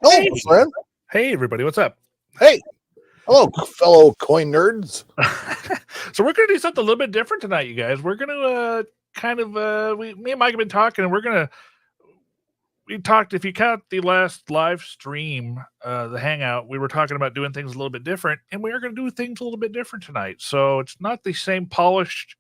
Hey, Hello, friend. hey, everybody, what's up? Hey, hello, fellow coin nerds. So we're gonna do something a little bit different tonight, you guys. We're gonna me and Mike have been talking, and we talked. If you count the last live stream, the hangout, we were talking about doing things a little bit different, and we are gonna do things a little bit different tonight. So it's not the same polished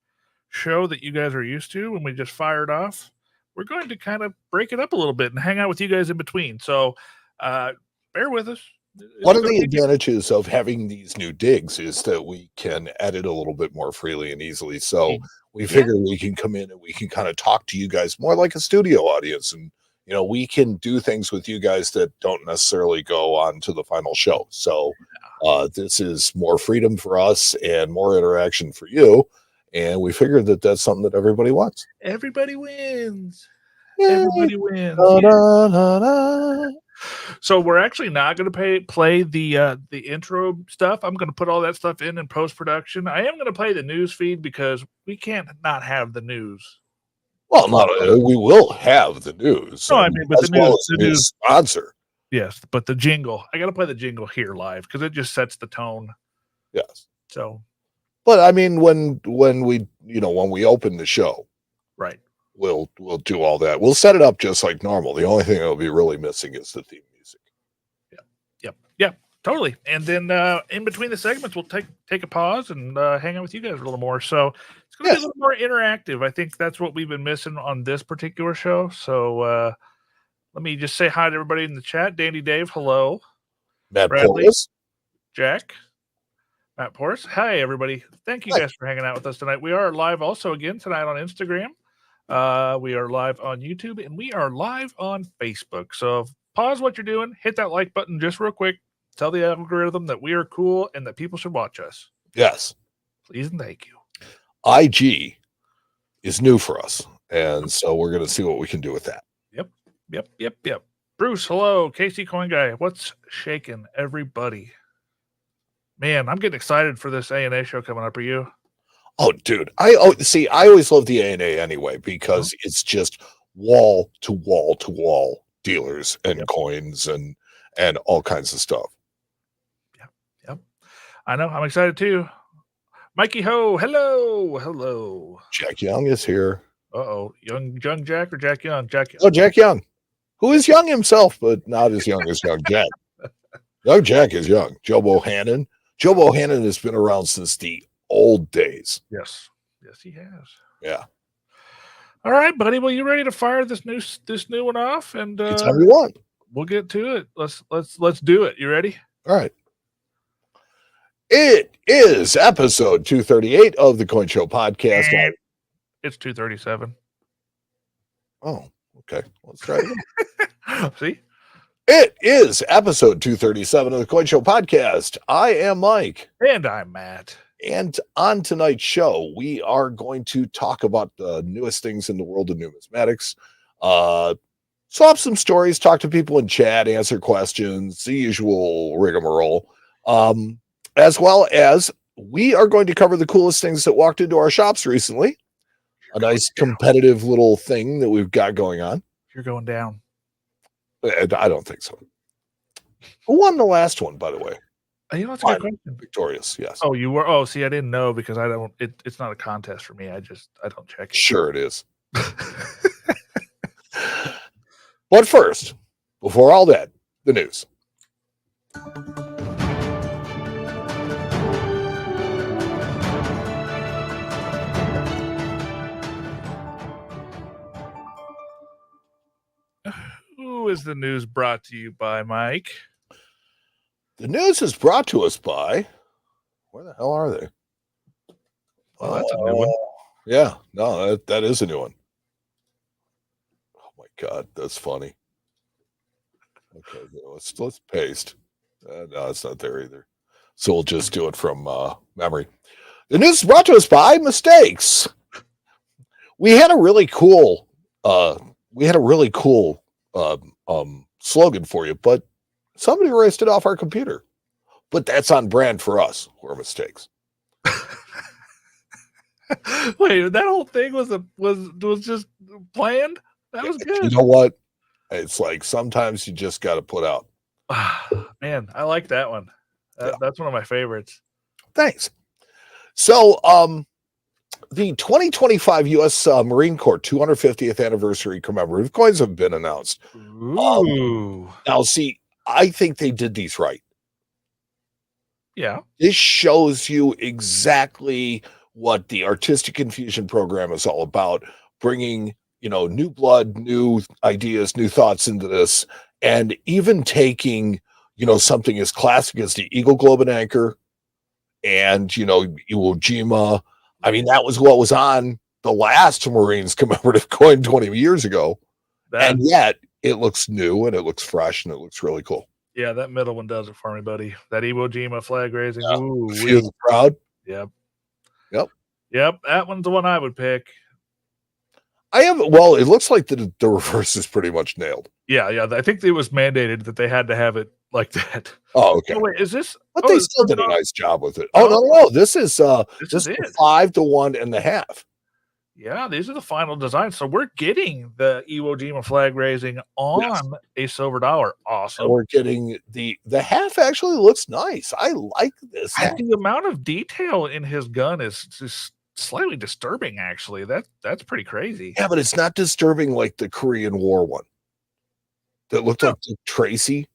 show that you guys are used to when we just fired off. We're going to kind of break it up a little bit and hang out with you guys in between. So bear with us. One of the advantages of having these new digs is that we can edit a little bit more freely and easily. So we figure we can come in and we can kind of talk to you guys more like a studio audience. And, we can do things with you guys that don't necessarily go on to the final show. So this is more freedom for us and more interaction for you. And we figured that that's something that everybody wants. Everybody wins. Yay. Everybody wins. Da, da, da, da. So we're actually not going to play the intro stuff. I'm going to put all that stuff in post production. I am going to play the news feed because we can't not have the news. Well, we will have the news. No, I mean, but the news sponsor. Yes, but the jingle. I got to play the jingle here live because it just sets the tone. Yes. So, but I mean, when we open the show, right, we'll do all that. We'll set it up just like normal. The only thing that'll be really missing is the theme music. Yep, totally. And then in between the segments, we'll take a pause and hang out with you guys a little more. So it's going to be a little more interactive. I think that's what we've been missing on this particular show. So let me just say hi to everybody in the chat. Dandy Dave, hello. Matt Portis. Jack. Matt Portis. Hi, everybody. Thank you guys for hanging out with us tonight. We are live also again tonight on Instagram. We are live on YouTube, and we are live on Facebook. So pause what you're doing, hit that like button just real quick. Tell the algorithm that we are cool and that people should watch us. Yes. Please and thank you. IG is new for us, and so we're going to see what we can do with that. Yep. Bruce, hello. Casey Coin Guy, what's shaking, everybody? Man, I'm getting excited for this A&A show coming up. Are you? Oh, dude. I always love the A&A anyway because it's just wall to wall to wall dealers and coins and all kinds of stuff. Yep. I know. I'm excited too. Mikey Ho, hello. Jack Young is here. Young Jack or Jack Young? Jack Young. Oh, Jack Young, who is young himself, but not as young as young Jack. Young Jack is young. Joe Bohannon. Joe Bohannon has been around since the old days. Yes, he has. Yeah. All right, buddy. Well, you ready to fire this new one off? And anytime you want. We'll get to it. Let's do it. You ready? All right. It is episode 238 of the Coin Show podcast. It's 237. Oh, okay. Let's try it again. See? It is episode 237 of the Coin Show podcast. I am Mike. And I'm Matt. And on tonight's show, we are going to talk about the newest things in the world of numismatics, swap some stories, talk to people in chat, answer questions, the usual rigmarole, as well as we are going to cover the coolest things that walked into our shops recently. A nice competitive little thing that we've got going on. You're going down. I don't think so. Who won the last one, by the way? That's a good question. Victorious, yes. Oh, you were? Oh, see, I didn't know because I don't. It's not a contest for me. I don't check it. Sure, it is. But first, before all that, the news. Who is the news brought to you by, Mike? The news is brought to us by. Where the hell are they? Oh, that's a new one. Yeah, no, that is a new one. Oh my God, that's funny. Okay, let's paste. No, it's not there either. So we'll just do it from memory. The news is brought to us by Mistakes. We had a really cool slogan for you, but somebody erased it off our computer. But that's on brand for us. We're Mistakes. Wait, that whole thing was just planned? That was good. You know what? It's like sometimes you just got to put out. Man, I like that one. Yeah. That's one of my favorites. Thanks. So, the 2025 U.S. Marine Corps 250th anniversary commemorative coins have been announced. Ooh. Now, see, I think they did these right. Yeah. This shows you exactly what the Artistic Infusion program is all about, bringing, new blood, new ideas, new thoughts into this, and even taking, something as classic as the Eagle Globe and Anchor and, Iwo Jima. I mean, that was what was on the last Marines commemorative coin 20 years ago. And yet it looks new and it looks fresh and it looks really cool. Yeah, that middle one does it for me, buddy. That Iwo Jima flag raising. Yeah. Ooh, Feel the crowd. Yep. Yep. Yep. That one's the one I would pick. Well, it looks like the reverse is pretty much nailed. Yeah, yeah. I think it was mandated that they had to have it like that. Oh, okay. Oh, wait, is this? But they still did a nice job with it. Oh, no. This is it. 5 to 1.5. Yeah, these are the final designs. So we're getting the Iwo Jima flag raising on a silver dollar. Awesome. And we're getting the half actually looks nice. I like this. The amount of detail in his gun is just slightly disturbing, actually. That's pretty crazy. Yeah, but it's not disturbing like the Korean War one that looked like Dick Tracy.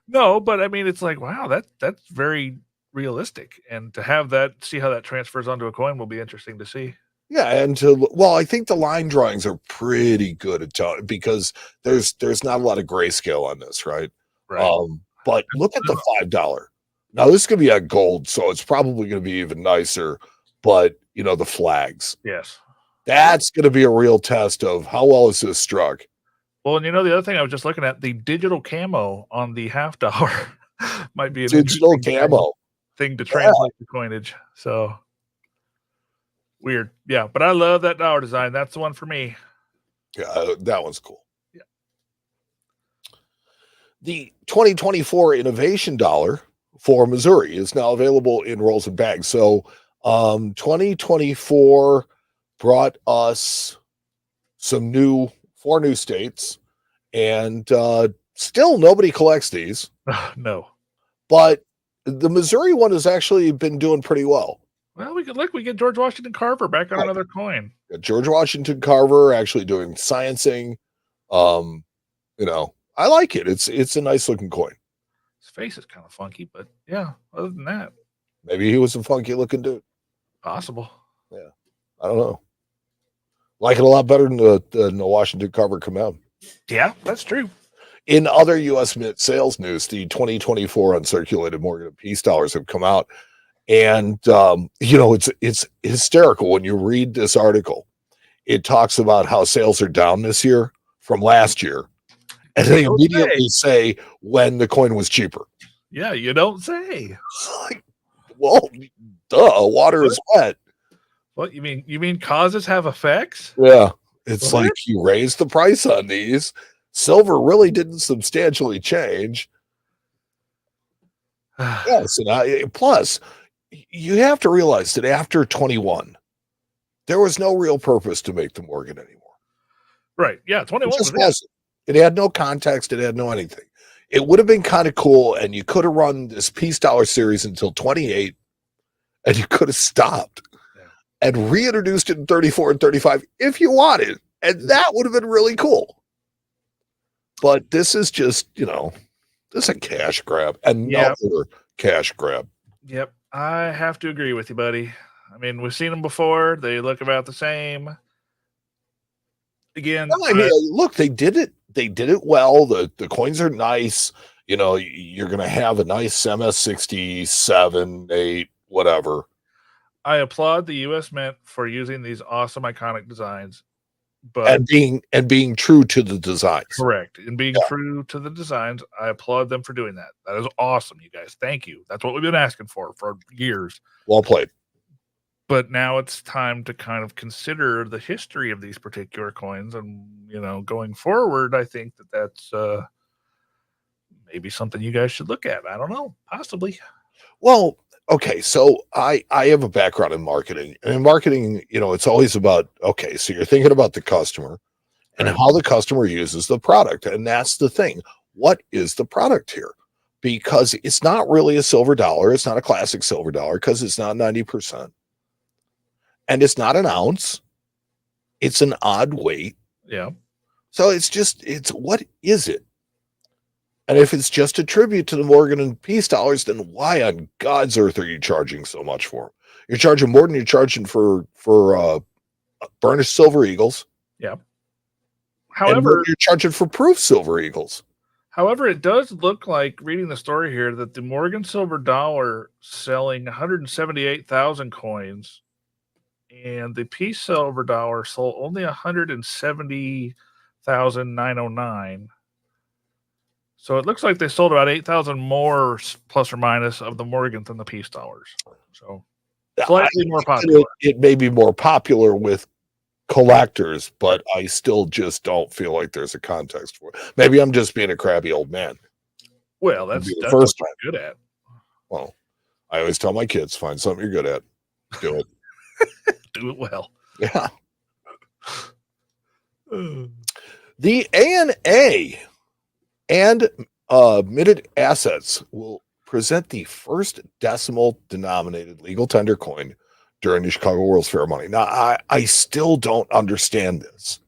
No, but I mean, it's like, wow, that's very realistic. And to have that, see how that transfers onto a coin will be interesting to see. Yeah, and I think the line drawings are pretty good at because there's not a lot of grayscale on this, right? Right. But look at the $5. Now this is gonna be on gold, so it's probably gonna be even nicer. But the flags. Yes. That's gonna be a real test of how well is this struck. Well, and the other thing I was just looking at, the digital camo on the half dollar might be an digital camo thing to translate the coinage. So weird. Yeah, but I love that dollar design. That's the one for me. Yeah, that one's cool. Yeah. The 2024 Innovation Dollar for Missouri is now available in rolls and bags. So 2024 brought us 4 new states, and still nobody collects these. No. But the Missouri one has actually been doing pretty well. Well, we get George Washington Carver back on another coin. George Washington Carver actually doing sciencing. I like it. It's a nice looking coin. His face is kind of funky, but yeah, other than that. Maybe he was a funky looking dude. Possible. Yeah. I don't know. Like it a lot better than the Washington Carver Commem. Yeah, that's true. In other U.S. Mint sales news, the 2024 uncirculated Morgan and Peace dollars have come out. And, it's hysterical when you read this article. It talks about how sales are down this year from last year. And they immediately say when the coin was cheaper. Yeah, you don't say. Well, duh, water is wet. What, you mean causes have effects? Yeah. It's like you raised the price on these. Silver really didn't substantially change. Yes, and plus, you have to realize that after 21, there was no real purpose to make the Morgan anymore. Right. Yeah, 21 wasn't. It had no context. It had no anything. It would have been kind of cool, and you could have run this Peace Dollar series until 28, and you could have stopped and reintroduced it in 34 and 35 if you wanted, and that would have been really cool. But this is just, this is a cash grab and no other cash grab. Yep. I have to agree with you, buddy. I mean, we've seen them before. They look about the same. Again, look, they did it. They did it well. The coins are nice. You're going to have a nice MS-67, 8, whatever. I applaud the U.S. Mint for using these awesome, iconic designs. But and being true to the designs. Correct. And being true to the designs, I applaud them for doing that. That is awesome, you guys. Thank you. That's what we've been asking for years. Well played. But now it's time to kind of consider the history of these particular coins. And, going forward, I think that's maybe something you guys should look at. I don't know. Possibly. Well, okay, so I have a background in marketing. And in marketing, it's always about, so you're thinking about the customer and how the customer uses the product. And that's the thing. what is the product here? Because it's not really a silver dollar. It's not a classic silver dollar because it's not 90%. And it's not an ounce. It's an odd weight. Yeah. So it's what is it? And if it's just a tribute to the Morgan and Peace dollars, then why on God's earth are you charging so much for them? You're charging more than you're charging for burnished silver eagles. Yeah. However, you're charging for proof silver eagles. However, it does look like, reading the story here, that the Morgan silver dollar selling 178,000 coins, and the Peace silver dollar sold only 170,909. So it looks like they sold about 8,000 more, plus or minus, of the Morgan than the Peace dollars. So slightly more popular. It may be more popular with collectors, but I still just don't feel like there's a context for it. Maybe I'm just being a crabby old man. Well, that's the first what you're good at. Well, I always tell my kids, find something you're good at. Do it. Do it well. Yeah. The ANA and Admitted Assets will present the first decimal denominated legal tender coin during the Chicago World's Fair Money. Now, I still don't understand this.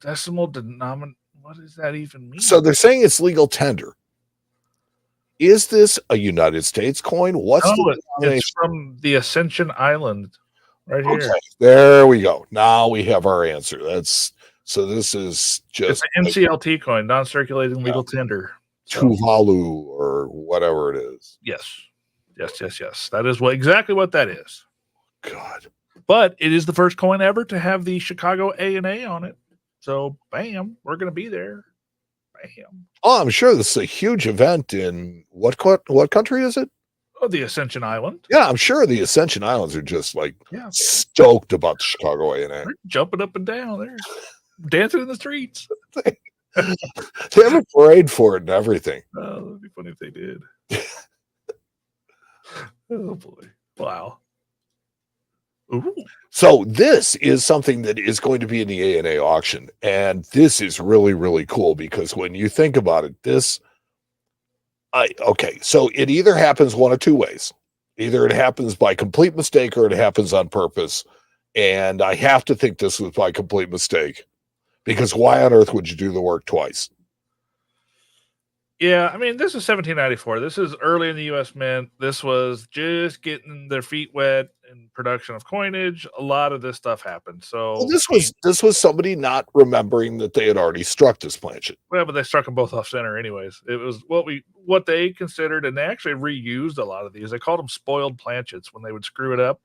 Decimal denominated, what does that even mean? So they're saying it's legal tender. Is this a United States coin? It's from the Ascension Island, right here. Okay, there we go. Now we have our answer. So this is just it's an NCLT coin, non-circulating legal tender. Tuvalu or whatever it is. Yes. That is exactly what that is. God. But it is the first coin ever to have the Chicago ANA on it. So, bam, we're going to be there. Bam. Oh, I'm sure this is a huge event in what country is it? Oh, the Ascension Island. Yeah, I'm sure the Ascension Islands are just stoked about the Chicago ANA. They're jumping up and down there, dancing in the streets. They have a parade for it and everything. Oh, that'd be funny if they did. Oh boy! Wow. Ooh. So this is something that is going to be in the ANA auction, and this is really, really cool because when you think about it, so it either happens one of two ways. Either it happens by complete mistake or it happens on purpose, and I have to think this was by complete mistake because why on earth would you do the work twice? Yeah, I mean, this is 1794. This is early in the U.S. Mint. This was just getting their feet wet in production of coinage. A lot of this stuff happened. So this was somebody not remembering that they had already struck this planchet. Well, but they struck them both off center anyways. It was what they considered, and they actually reused a lot of these. They called them spoiled planchets. When they would screw it up,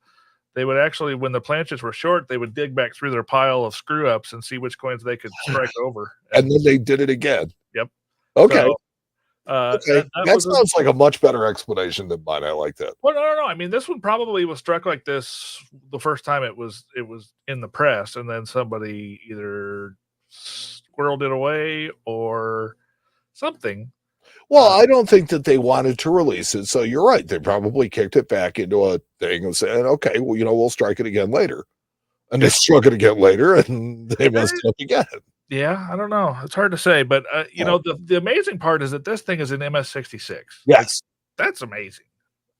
they would actually, when the planchets were short, they would dig back through their pile of screw ups and see which coins they could strike over. And then they did it again. Yep. Okay. So, that sounds like a much better explanation than mine. I like that. Well, no. I mean, this one probably was struck like this the first time it was in the press, and then somebody either squirreled it away or something. Well, I don't think that they wanted to release it. So you're right. They probably kicked it back into a thing and said, okay, well, we'll strike it again later. And they struck it again later, and they messed it up again. Yeah, I don't know. It's hard to say, but the amazing part is that this thing is an MS-66. Yes, that's amazing,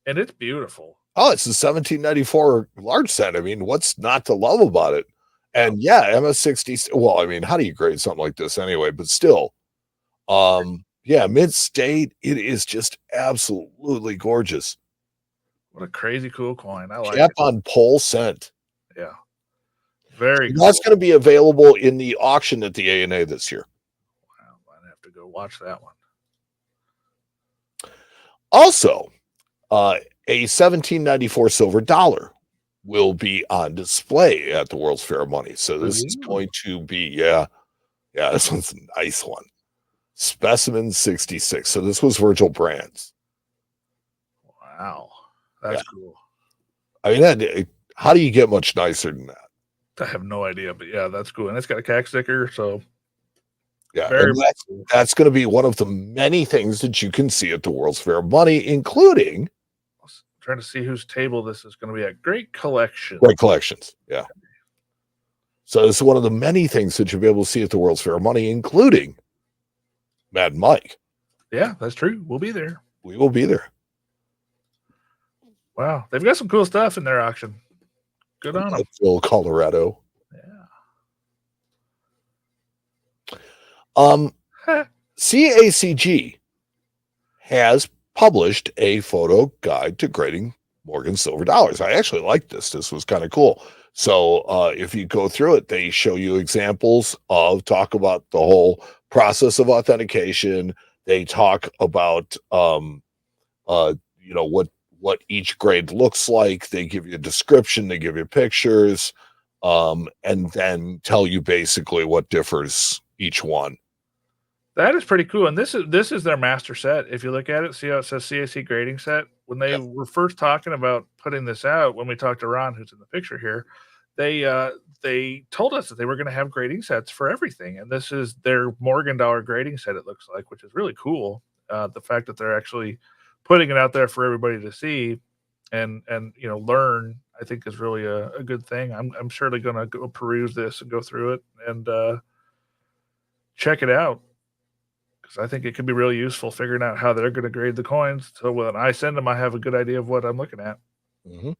and it's beautiful. Oh, it's a 1794 large set. I mean, what's not to love about it? And yeah, MS-66. Well, I mean, how do you grade something like this anyway? But still, mid-state. It is just absolutely gorgeous. What a crazy cool coin! I like it. On pole cent. Yeah. Very cool. That's going to be available in the auction at the ANA this year. Wow, I'd have to go watch that one. Also, a 1794 silver dollar will be on display at the World's Fair of Money. So this is going to be, this one's a nice one. Specimen 66. So this was Virgil Brand's. Wow, that's cool. I mean, how do you get much nicer than that? I have no idea, but yeah, that's cool. And it's got a CAC sticker, so yeah, that's going to be one of the many things that you can see at the World's Fair of Money, including trying to see whose table this is going to be at. Great collection. Great collections, yeah. So this is one of the many things that you'll be able to see at the World's Fair of Money, including Mad Mike. Yeah, that's true. We'll be there. We will be there. Wow, they've got some cool stuff in their auction. Good on them. Colorado. Yeah. CACG has published a photo guide to grading Morgan silver dollars. I actually liked this. This was kind of cool. So if you go through it, they show you examples talk about the whole process of authentication. They talk about what each grade looks like. They give you a description, they give you pictures, and then tell you basically what differs each one. That is pretty cool. And this is their master set. If you look at it, see how it says CAC grading set. When they were first talking about putting this out, when we talked to Ron, who's in the picture here, they told us that they were going to have grading sets for everything. And this is their Morgan dollar grading set, it looks like, which is really cool. The fact that they're actually putting it out there for everybody to see and learn, I think is really a good thing. I'm surely going to go peruse this and go through it and check it out, because I think it could be really useful figuring out how they're going to grade the coins. So when I send them, I have a good idea of what I'm looking at. Mm-hmm.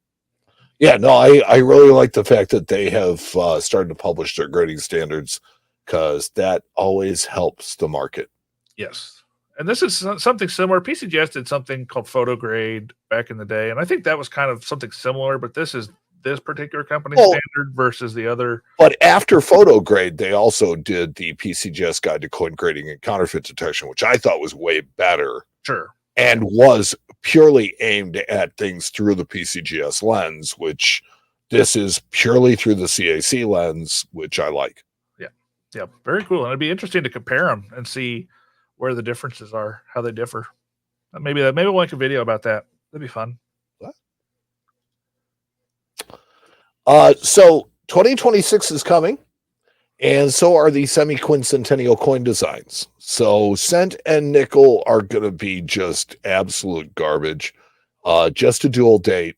Yeah, no, I really like the fact that they have started to publish their grading standards, because that always helps the market. Yes. And this is something similar. PCGS did something called Photo Grade back in the day, and I think that was kind of something similar, but this is this particular company's standard versus the other. But after Photo Grade, they also did the PCGS Guide to Coin Grading and Counterfeit Detection, which I thought was way better. Sure. And was purely aimed at things through the PCGS lens, which this is purely through the CAC lens, which I like. Yeah, very cool. And it'd be interesting to compare them and see where the differences are, how they differ. Maybe we'll make a video about that. That'd be fun. So 2026 is coming, and so are the semi-quincentennial coin designs. So cent and nickel are going to be just absolute garbage. Just a dual date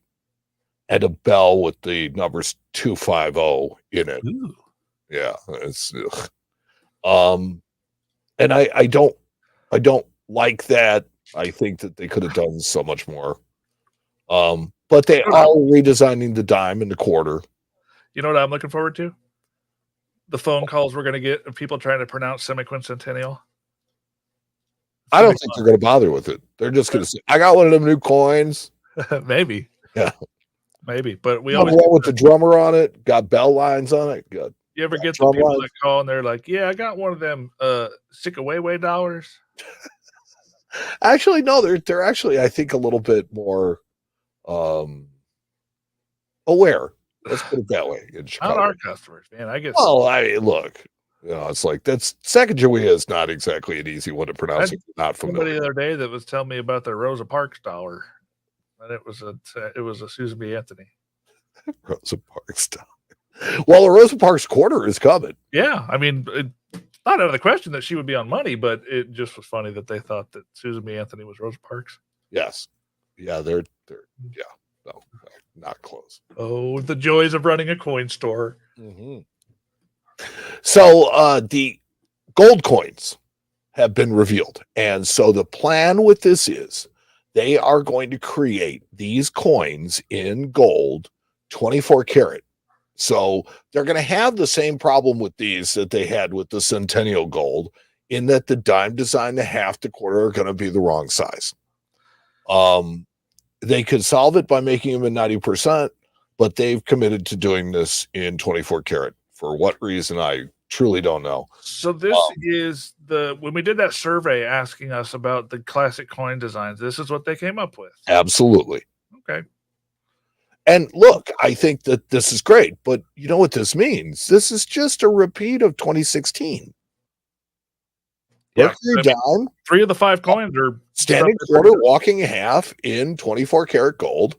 and a bell with the numbers 250 in it. Ooh. Yeah, it's and I don't like that. I think that they could have done so much more. But they are redesigning the dime and the quarter. You know what I'm looking forward to? The phone calls we're going to get of people trying to pronounce semi-quincentennial. I don't think they're going to bother with it. They're just going to say, "I got one of them new coins." Maybe. Yeah. Maybe. But we always with the drummer on it, got bell lines on it. Good. You ever get the people that call and they're like, "Yeah, I got one of them Sickaway dollars." Actually, no, they're actually, I think, a little bit more aware. Let's put it that way. In Chicago. Not our customers, man. I guess. Well, look, it's like that's Sacagawea is not exactly an easy one to pronounce. Not familiar. Somebody the other day that was telling me about the Rosa Parks dollar, and it was a Susan B. Anthony. Rosa Parks dollar. Well, the Rosa Parks quarter is coming. Yeah, I mean, not out of the question that she would be on money, but it just was funny that they thought that Susan B. Anthony was Rosa Parks. Yes. Yeah, they're no, not close. Oh, the joys of running a coin store. Mm-hmm. So the gold coins have been revealed. And so the plan with this is they are going to create these coins in gold, 24 karat. So they're going to have the same problem with these that they had with the Centennial Gold, in that the dime design, the half, the quarter are going to be the wrong size. They could solve it by making them in 90%, but they've committed to doing this in 24 karat. For what reason, I truly don't know. So this is when we did that survey asking us about the classic coin designs, this is what they came up with. Absolutely. Okay. And look, I think that this is great, but you know what this means? This is just a repeat of 2016. Yeah, dime, 3 of the 5 coins are standing quarter, walking half in 24 karat gold.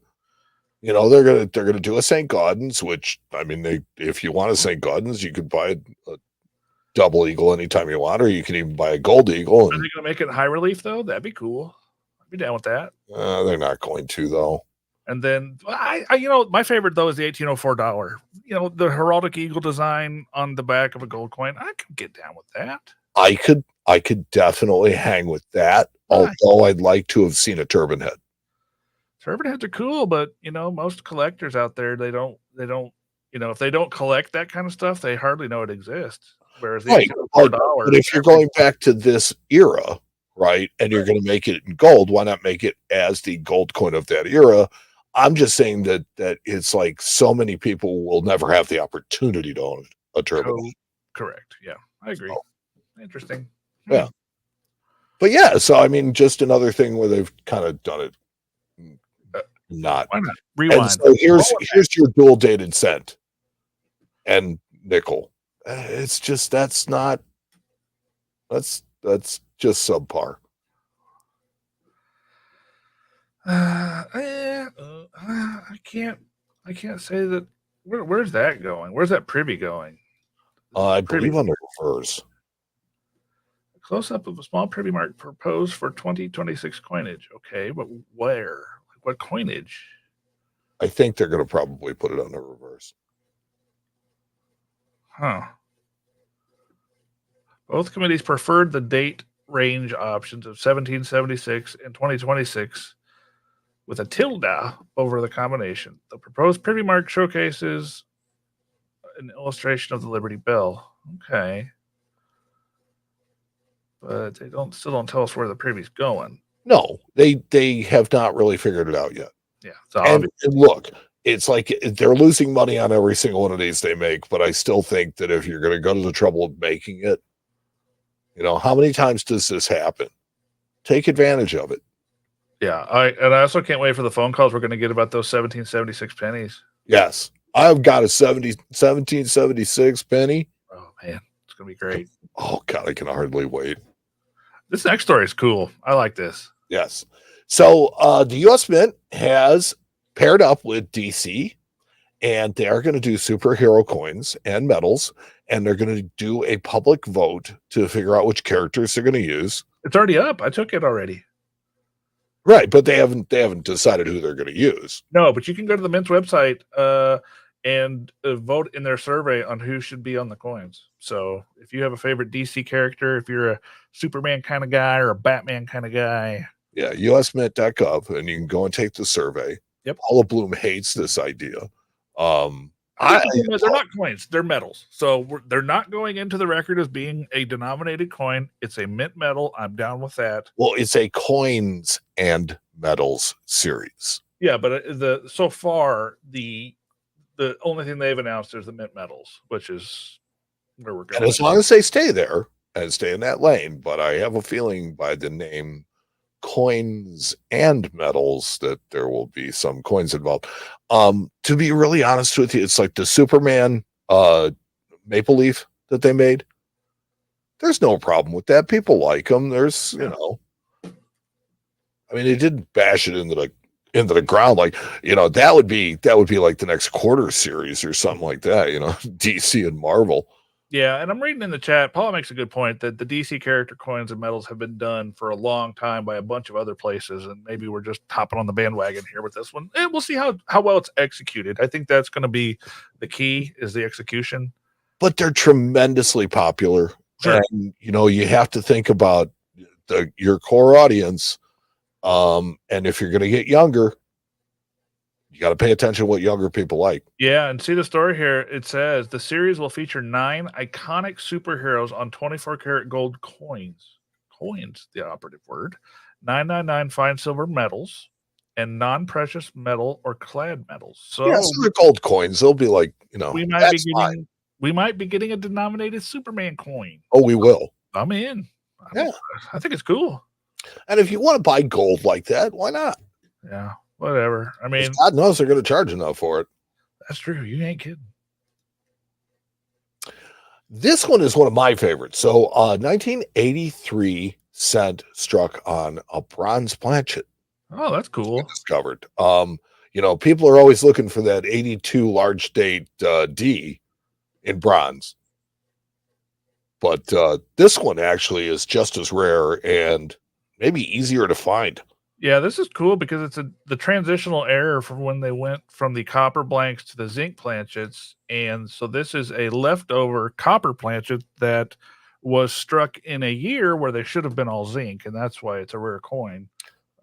You know, they're gonna do a St. Gaudens, which, I mean, if you want a St. Gaudens, you could buy a double eagle anytime you want, or you can even buy a gold eagle. Are they gonna make it high relief though? That'd be cool. I'd be down with that. They're not going to, though. And then I my favorite though is the $1804. You know, the heraldic eagle design on the back of a gold coin. I could get down with that. I could definitely hang with that. Although I'd like to have seen a turban head. Turban heads are cool, but most collectors out there, they don't, if they don't collect that kind of stuff, they hardly know it exists. Whereas these Right. $4, But if you're going back to this era, right, and you're going to make it in gold, why not make it as the gold coin of that era? I'm just saying that it's like so many people will never have the opportunity to own a turban. Correct. Yeah, I agree. So, interesting. Yeah. But yeah, so I mean, just another thing where they've kind of done it not. Why not? Rewind. And so here's your dual dated cent and nickel. It's just that's just subpar. I can't say that. Where's that going? Where's that privy going? I believe on the reverse. A close up of a small privy mark proposed for 2026 coinage. Okay, but where? What coinage? I think they're going to probably put it on the reverse. Huh. Both committees preferred the date range options of 1776 and 2026 with a tilde over the combination. The proposed privy mark showcases an illustration of the Liberty Bell. Okay. But they still don't tell us where the privy's going. No, they have not really figured it out yet. Yeah. And look, it's like they're losing money on every single one of these they make, but I still think that if you're going to go to the trouble of making it, how many times does this happen? Take advantage of it. Yeah, I also can't wait for the phone calls we're going to get about those 1776 pennies. Yes, I've got a 1776 penny. Oh man, it's going to be great. Oh God, I can hardly wait. This next story is cool. I like this. Yes. So the U.S. Mint has paired up with DC, and they are going to do superhero coins and medals, and they're going to do a public vote to figure out which characters they're going to use. It's already up. I took it already. Right, but they haven't decided who they're going to use. No, but you can go to the Mint's website and vote in their survey on who should be on the coins. So if you have a favorite DC character, if you're a Superman kind of guy or a Batman kind of guy. Yeah, usmint.gov, and you can go and take the survey. Yep. Paula Bloom hates this idea. They're not coins, they're medals. So they're not going into the record as being a denominated coin. It's a mint medal. I'm down with that. Well, it's a coins and medals series. Yeah, but so far the only thing they've announced is the mint medals, which is where we're going. And as long as they stay there and stay in that lane, but I have a feeling by the name coins and medals that there will be some coins involved. To be really honest with you, it's like the Superman maple leaf that they made. There's no problem with that. People like them. There's, I mean, they didn't bash it into the ground like, that would be like the next quarter series or something like that, DC and Marvel. Yeah, and I'm reading in the chat, Paul makes a good point that the DC character coins and medals have been done for a long time by a bunch of other places, and maybe we're just hopping on the bandwagon here with this one. And we'll see how well it's executed. I think that's going to be the key, is the execution. But they're tremendously popular. Sure. And, you have to think about your core audience. And if you're going to get younger, you got to pay attention to what younger people like. Yeah, and see the story here. It says the series will feature 9 iconic superheroes on 24-karat gold coins. Coins, the operative word. 999 fine silver medals and non-precious metal or clad medals. So they're gold coins. They'll be like, we might be getting a denominated Superman coin. Oh, we will. I'm in. I think it's cool. And if you want to buy gold like that, why not? Yeah. Whatever. I mean, God knows they're going to charge enough for it. That's true. You ain't kidding. This one is one of my favorites. So, 1983 cent struck on a bronze planchet. Oh, that's cool. Discovered. People are always looking for that 82 large date D in bronze. But this one actually is just as rare and maybe easier to find. Yeah, this is cool because it's the transitional era from when they went from the copper blanks to the zinc planchets. And so this is a leftover copper planchet that was struck in a year where they should have been all zinc, and that's why it's a rare coin.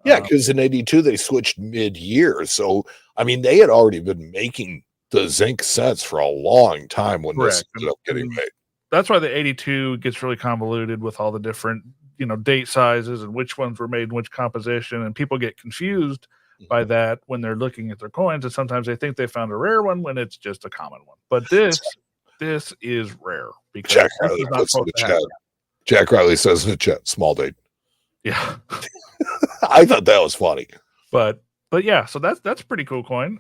Yeah, because in 82 they switched mid-year. So I mean they had already been making the zinc sets for a long time when this ended up getting made. That's why the 82 gets really convoluted with all the different, date sizes and which ones were made in which composition, and people get confused by that when they're looking at their coins, and sometimes they think they found a rare one when it's just a common one. But this is rare because Jack Riley puts in the chat. Jack Riley says in the chat, small date. Yeah. I thought that was funny. But yeah, so that's a pretty cool coin.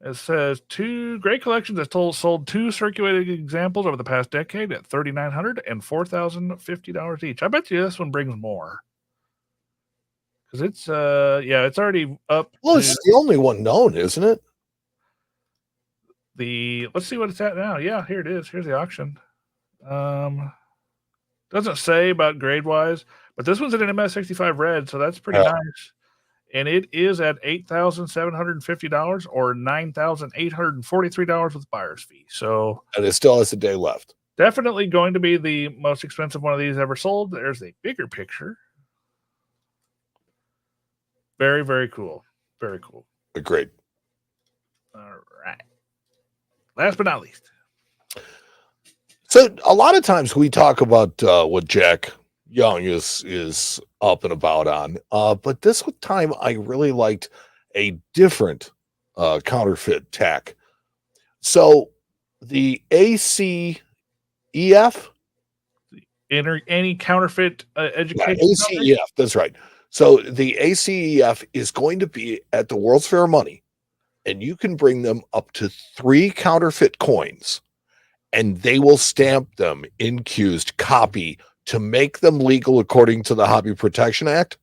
It says 2 great collections that sold 2 circulating examples over the past decade at $3,900 and $4,050 each. I bet you this one brings more. Because it's it's already up. Well, it's the only one known, isn't it? Let's see what it's at now. Yeah, here it is. Here's the auction. Doesn't say about grade wise, but this one's in an MS65 red, so that's pretty nice. And it is at $8,750 or $9,843 with buyer's fee. So, and it still has a day left. Definitely going to be the most expensive one of these ever sold. There's a bigger picture. Very, very cool. Very cool. Agreed. All right. Last but not least. So a lot of times we talk about what Jack Young is up and about on, but this time I really liked a different counterfeit tack. So the ACEF, any counterfeit education, ACEF, that's right. So the ACEF is going to be at the World's Fair Money, and you can bring them up to 3 counterfeit coins, and they will stamp them incused copy to make them legal according to the Hobby Protection Act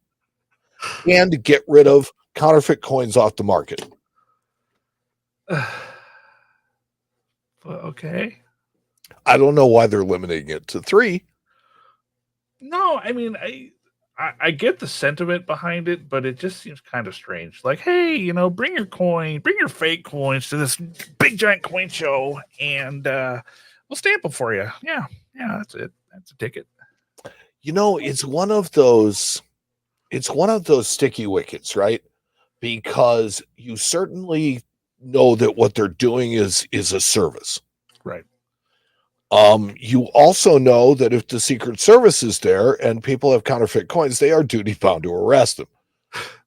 and to get rid of counterfeit coins off the market. Okay. I don't know why they're limiting it to 3. No, I mean, I get the sentiment behind it, but it just seems kind of strange. Like, hey, bring your fake coins to this big giant coin show, and we'll stamp them for you. Yeah, that's it. That's a ticket. It's one of those sticky wickets, right? Because you certainly know that what they're doing is a service. Right. You also know that if the Secret Service is there and people have counterfeit coins, they are duty bound to arrest them.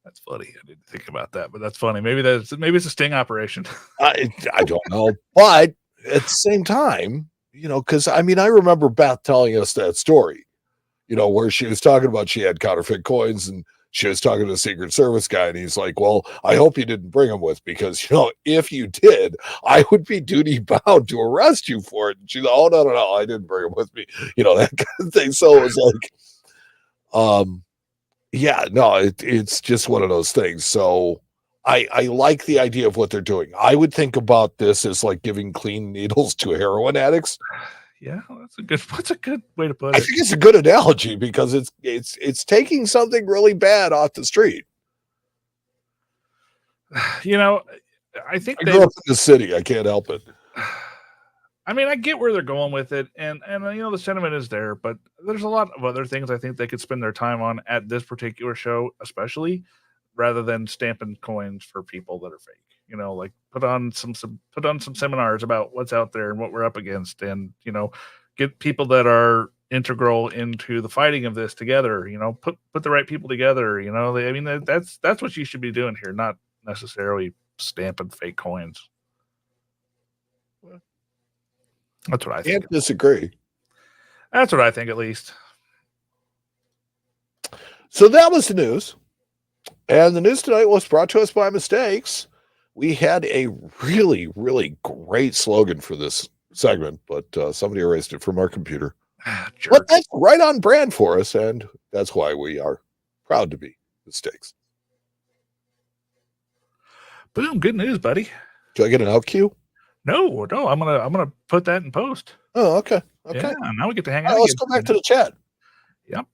That's funny. I didn't think about that, but that's funny. Maybe it's a sting operation. I don't know, but at the same time, because I remember Beth telling us that story, where she was talking about she had counterfeit coins and she was talking to the Secret Service guy, and he's like, well, I hope you didn't bring them with, because, if you did, I would be duty bound to arrest you for it. And she's like, oh, no, I didn't bring them with me. That kind of thing. So it was like, it's just one of those things. So I like the idea of what they're doing. I would think about this as like giving clean needles to heroin addicts. Yeah, that's a good way to put it. I think it's a good analogy because it's taking something really bad off the street. I think I grew up in the city. I can't help it. I mean, I get where they're going with it, and the sentiment is there, but there's a lot of other things I think they could spend their time on at this particular show, especially rather than stamping coins for people that are fake. Like put on some seminars about what's out there and what we're up against, and get people that are integral into the fighting of this together. Put the right people together. That's what you should be doing here, not necessarily stamping fake coins. That's what I think. Can't disagree. That's what I think, at least. So that was the news, and the news tonight was brought to us by Mistakes. We had a really, really great slogan for this segment, but somebody erased it from our computer. But that's right on brand for us, and that's why we are proud to be Mistakes. Boom! Good news, buddy. Do I get an out cue? No. I'm gonna put that in post. Oh, okay. Yeah, now we get to hang out. Let's go back to the chat. Yep.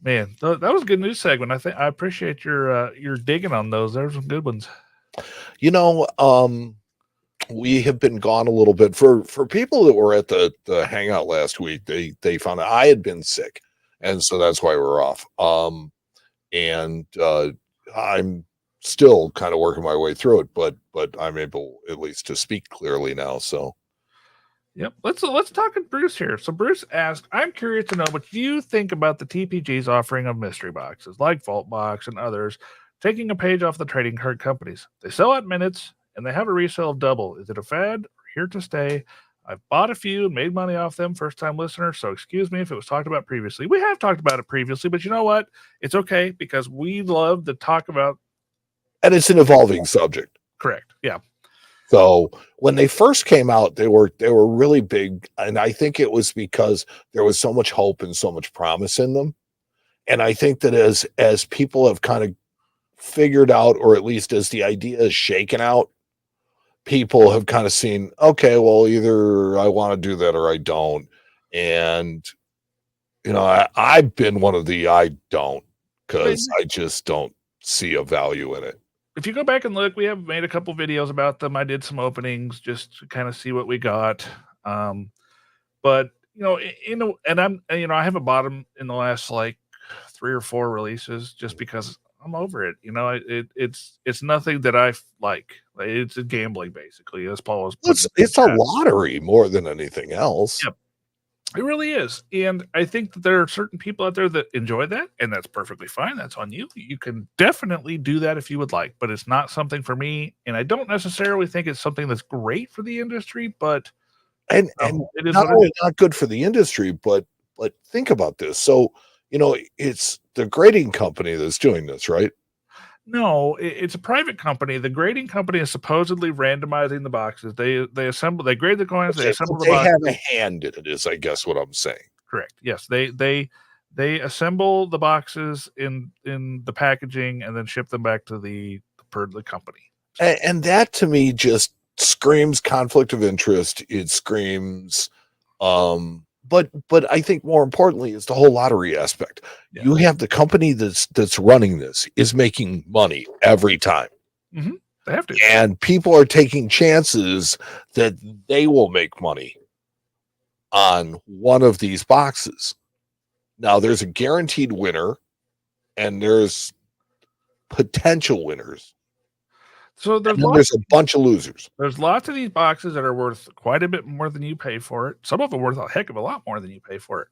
Man, that was a good news segment. I appreciate your digging on those. There's some good ones. we have been gone a little bit. For people that were at the hangout last week, they found out I had been sick, and so that's why we're off. And I'm still kind of working my way through it, but I'm able at least to speak clearly now. So Yep. Let's talk with Bruce here. So Bruce asked, I'm curious to know what you think about the TPG's offering of mystery boxes like Vault Box and others, taking a page off the trading card companies. They sell out minutes and they have a resale of double. Is it a fad or here to stay? I've bought a few and made money off them, first time listener. So excuse me if it was talked about previously. We have talked about it previously, but you know what? It's okay because we love to talk about. and it's an evolving subject. Correct. Yeah. So when they first came out, they were really big, and I think it was because there was so much hope and so much promise in them. And I think that as people have kind of figured out, or at least as the idea is shaken out, people have kind of seen, okay, well, either I want to do that or I don't. And I've been one of the I don't, because I just don't see a value in it. If you go back and look, we have made a couple videos about them. I did some openings just to kind of see what we got. But I haven't bought them in the last like 3 or 4 releases just because I'm over it. It's nothing that I like. It's a gambling basically, as Paul was putting It's a lottery more than anything else. Yep. It really is. And I think that there are certain people out there that enjoy that, and that's perfectly fine. That's on you. You can definitely do that if you would like, but it's not something for me. And I don't necessarily think it's something that's great for the industry, but And it is not what it only is. not good for the industry, but think about this. So, it's the grading company that's doing this, right? No, it's a private company. The grading company is supposedly randomizing the boxes. They grade the coins, they Okay, but assemble the they have boxes. a hand in it, is I guess what I'm saying. Correct. Yes, they assemble the boxes in the packaging and then ship them back to the company. And that to me just screams conflict of interest. It screams, but I think more importantly is the whole lottery aspect. Yeah. You have the company that's running this is making money every time. Mhm. They have to. And people are taking chances that they will make money on one of these boxes. Now, there's a guaranteed winner and there's potential winners, So and then there's a bunch of losers. there's lots of these boxes that are worth quite a bit more than you pay for it. Some of them worth a heck of a lot more than you pay for it.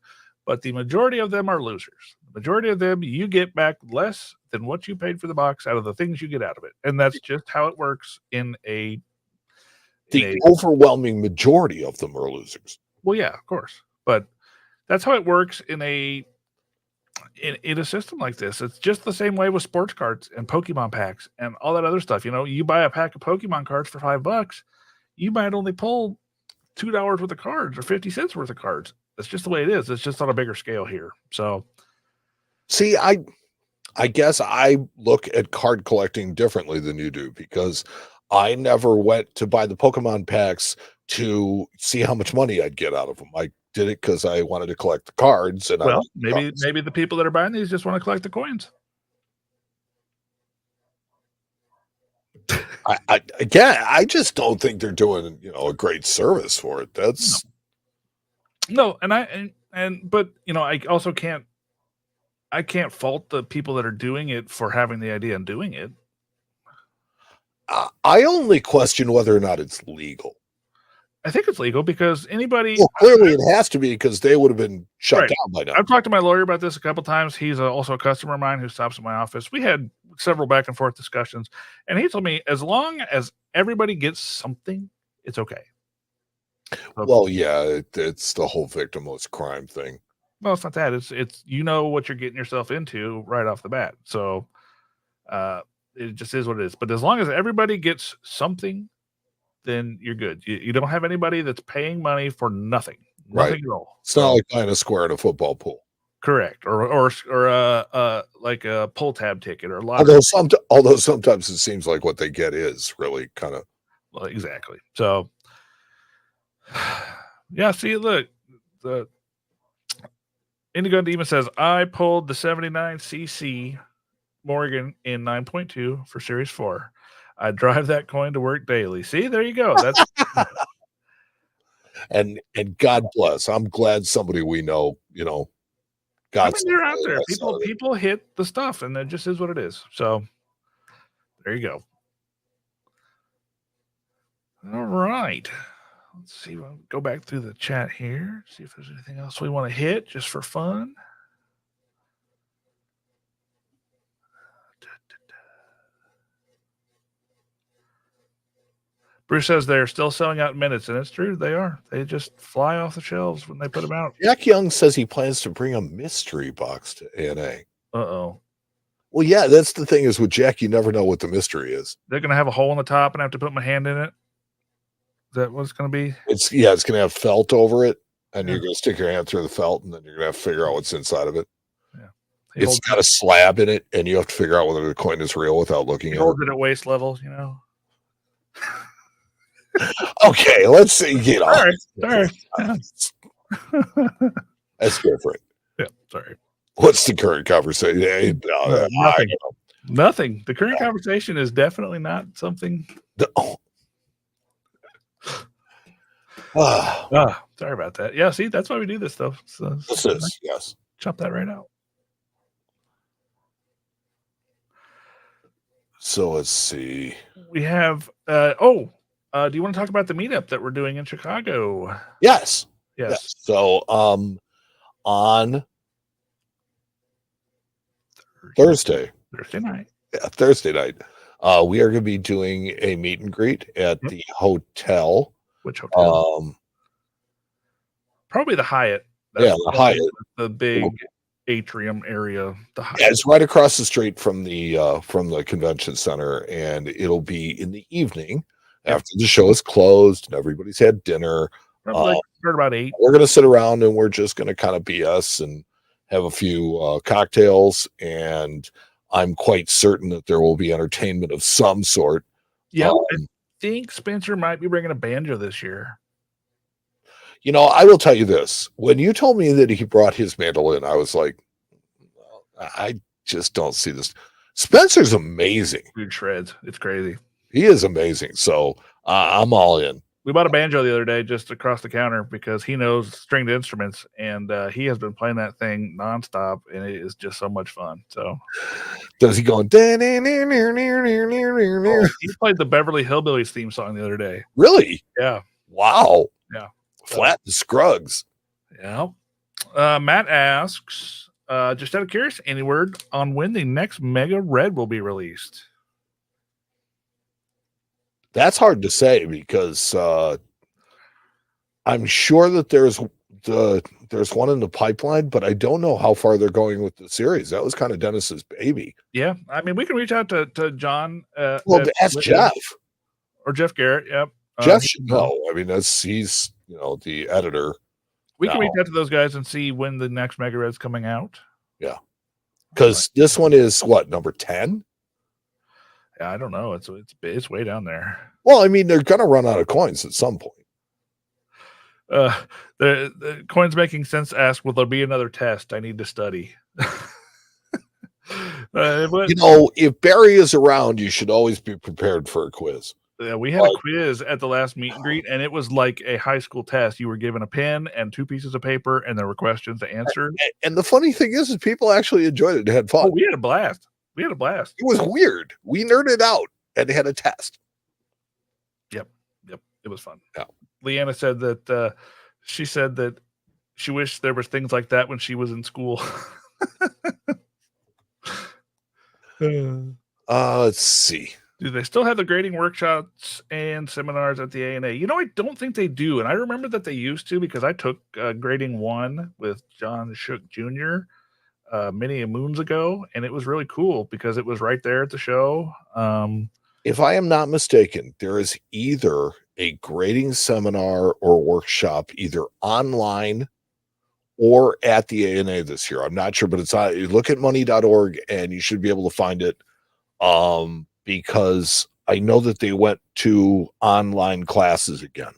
But the majority of them are losers. The majority of them, you get back less than what you paid for the box out of the things you get out of it. And that's just how it works The overwhelming majority of them are losers. well, yeah, of course. But that's how it works in a system like this. It's just the same way with sports cards and Pokemon packs and all that other stuff. You buy a pack of Pokemon cards for $5, you might only pull $2 worth of cards or 50 cents worth of cards. That's just the way it is. It's just on a bigger scale here. So, See, I guess I look at card collecting differently than you do, because I never went to buy the Pokemon packs to see how much money I'd get out of them. I did it because I wanted to collect the cards, and I well, like the cards. maybe the people that are buying these just want to collect the coins. Again, I just don't think they're doing a great service for it. That's No, but I can't fault the people that are doing it for having the idea and doing it. I only question whether or not it's legal. I think it's legal because anybody. Well, clearly it has to be, because they would have been shut Right. down by now. I've talked to my lawyer about this a couple times. He's also a customer of mine who stops at my office. We had several back and forth discussions, and he told me as long as everybody gets something, it's okay. Well, yeah, it's the whole victimless crime thing. Well, it's not that. It's what you're getting yourself into right off the bat. So it just is what it is. But as long as everybody gets something, then you're good. You don't have anybody that's paying money for nothing. Right. Nothing at all. It's not like buying a square in a football pool. Correct. Or like a pull tab ticket or a lot. Although sometimes it seems like what they get is really kind of. Well, exactly. So yeah, see, look, the Indigo Demon says I pulled the 79cc Morgan in 9.2 for Series 4. I drive that coin to work daily. See, there you go. That's And God bless. I'm glad somebody we know, I got mean, something they're out really there. nice out of it. People hit the stuff, and it just is what it is. So there you go. All right. Let's see. We'll go back through the chat here. See if there's anything else we want to hit just for fun. Bruce says they're still selling out in minutes, and it's true. They are. They just fly off the shelves when they put them out. Jack Young says he plans to bring a mystery box to ANA. Uh-oh. Well, yeah, that's the thing is with Jack, you never know what the mystery is. They're going to have a hole in the top and I have to put my hand in it? Is that what it's going to be? It's going to have felt over it, and you're going to stick your hand through the felt, and then you're going to have to figure out what's inside of it. Yeah. It's got a slab in it, and you have to figure out whether the coin is real without looking at it. Holds it at waist level, Okay, let's see. Sorry. That's different. Yeah, sorry. What's the current conversation? Nothing. The current conversation is definitely not something. Sorry about that. Yeah, see, that's why we do this stuff. So, yes. Chop that right out. So let's see. We have. Do you want to talk about the meetup that we're doing in Chicago? Yes. So on Thursday night. Yeah, Thursday night. We are going to be doing a meet and greet at the hotel. Which hotel? Probably the Hyatt. The Hyatt. The big atrium area. The Hyatt. Yeah, it's right across the street from the convention center, and it'll be in the evening after the show is closed and everybody's had dinner. Start about 8. We're going to sit around and we're just going to kind of BS and have a few cocktails, and I'm quite certain that there will be entertainment of some sort. Yeah, I think Spencer might be bringing a banjo this year. I will tell you this. When you told me that he brought his mandolin, I was like, I just don't see this. Spencer's amazing. Dude shreds. It's crazy. He is amazing. So I'm all in. We bought a banjo the other day just across the counter because he knows stringed instruments, and he has been playing that thing nonstop, and it is just so much fun. So, does he go? He played the Beverly Hillbillies theme song the other day. Really? Yeah. Wow. Yeah. Flat the Scruggs. Yeah. Matt asks, just out of curiosity, any word on when the next Mega Red will be released? That's hard to say because I'm sure that there's one in the pipeline, but I don't know how far they're going with the series. That was kind of Dennis's baby. Yeah, I mean, we can reach out to John. Ask Jeff or Jeff Garrett. Yep, Jeff should know. I mean, he's the editor. We can reach out to those guys and see when the next Mega Red's coming out. Yeah, because this one is what, number 10? Yeah, I don't know. It's way down there. Well, I mean, they're gonna run out of coins at some point. The Coins Making Sense asked, will there be another test? I need to study. If Barry is around, you should always be prepared for a quiz. Yeah, we had a quiz at the last meet and greet, and it was like a high school test. You were given a pen and 2 pieces of paper, and there were questions to answer. And the funny thing is people actually enjoyed it and had fun. Oh, we had a blast. It was weird. We nerded out and had a test. Yep. It was fun. Yeah. Leanna said that she said that she wished there was things like that when she was in school. Let's see. Do they still have the grading workshops and seminars at the ANA? I don't think they do. And I remember that they used to, because I took grading 1 with John Shook Jr. Many moons ago, and it was really cool because it was right there at the show. If I am not mistaken, there is either a grading seminar or workshop either online or at the ANA this year. I'm not sure, but it's on. You look at money.org and you should be able to find it. Because I know that they went to online classes again.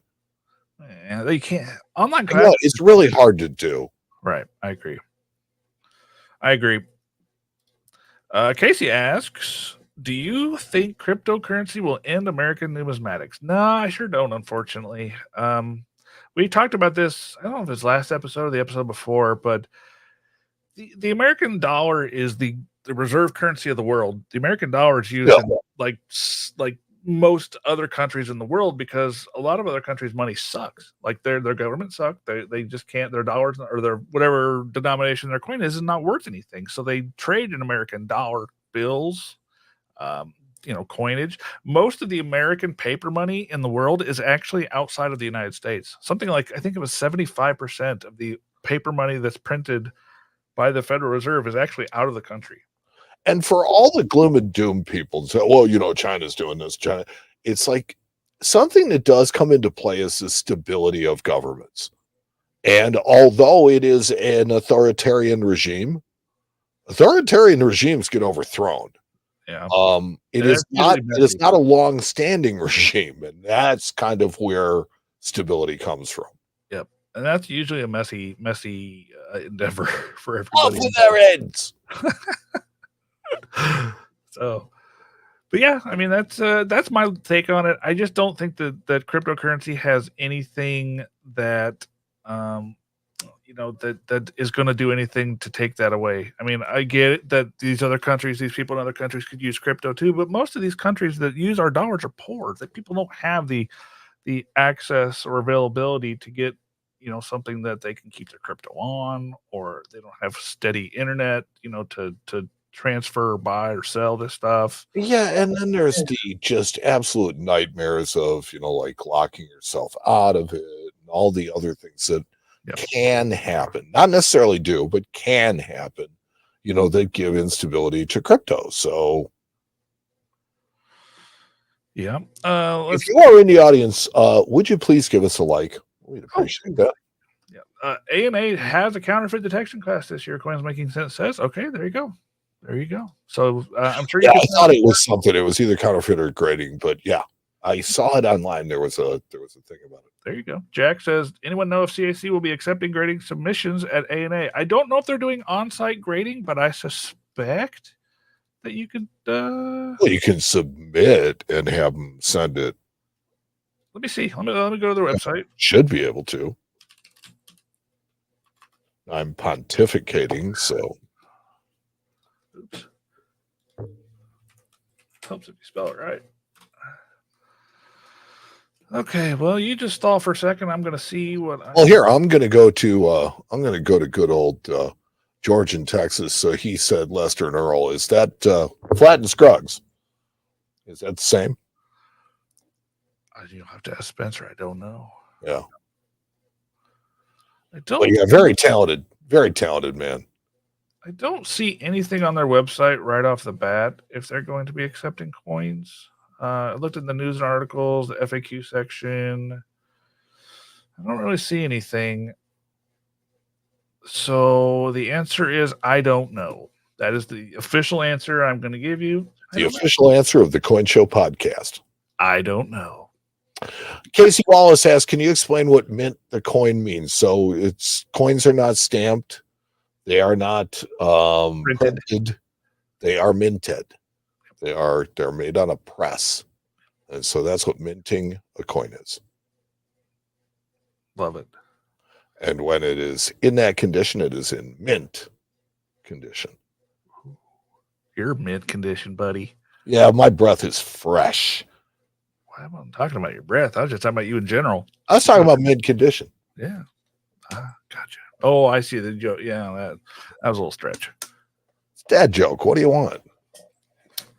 Yeah, they can't. Online classes. It's really hard to do. Right. I agree. Casey asks, Do you think cryptocurrency will end American numismatics? No, I sure don't, unfortunately. We talked about this, I don't know if it's last episode or the episode before, but the American dollar is the reserve currency of the world. The American dollar is used in like most other countries in the world because a lot of other countries' money sucks. Like their government suck. They just can't. Their dollars or their whatever denomination their coin is not worth anything. So they trade in American dollar bills, coinage. Most of the American paper money in the world is actually outside of the United States. Something like I think it was 75% of the paper money that's printed by the Federal Reserve is actually out of the country. And for all the gloom and doom people say, well, China's doing this, China, it's like something that does come into play is the stability of governments. And although it is an authoritarian regimes get overthrown. Yeah. It is not a long-standing regime, and that's kind of where stability comes from. Yep. And that's usually a messy endeavor for everybody. Off with their heads. So, but yeah, I mean that's my take on it. I just don't think that cryptocurrency has anything that that is going to do anything to take that away. I mean, I get it that these people in other countries could use crypto too, but most of these countries that use our dollars are poor. That people don't have the access or availability to get something that they can keep their crypto on, or they don't have steady internet to transfer, buy, or sell this stuff. Yeah, and then there's the just absolute nightmares of like locking yourself out of it and all the other things that can happen, not necessarily do, but can happen, that give instability to crypto. So yeah, if you are in the audience, would you please give us a like? We'd appreciate that. Yeah, ANA has a counterfeit detection class this year. Coins Making Sense says, okay, there you go. So I'm sure. I thought it was something. It was either counterfeit or grading, but yeah, I saw it online. There was a thing about it. There you go. Jack says, anyone know if CAC will be accepting grading submissions at ANA? I don't know if they're doing on-site grading, but I suspect that you could. Well, you can submit and have them send it. Let me see. Let me go to their website. Should be able to. I'm pontificating, so. Oops. Helps if you spell it right. Okay, well, you just stall for a second. I'm going to see what. Here I'm going to go to good old George in Texas. So he said Lester and Earl. Is that Flat and Scruggs? Is that the same? You'll have to ask Spencer. I don't know. Yeah. I don't. But yeah, very talented man. I don't see anything on their website right off the bat if they're going to be accepting coins. I looked at the news and articles, the FAQ section. I don't really see anything. So the answer is I don't know. That is the official answer I'm going to give you. The official answer of the Coin Show podcast. I don't know. Casey Wallace asks, can you explain what mint the coin means? So coins are not stamped. They are not printed. They are minted. They're made on a press. And so that's what minting a coin is. Love it. And when it is in that condition, it is in mint condition. You're mint condition, buddy. Yeah, my breath is fresh. Why am I talking about your breath? I was just talking about you in general. I was talking about mint condition. Yeah. Gotcha. Oh, I see the joke. Yeah, that was a little stretch. It's dad joke. What do you want?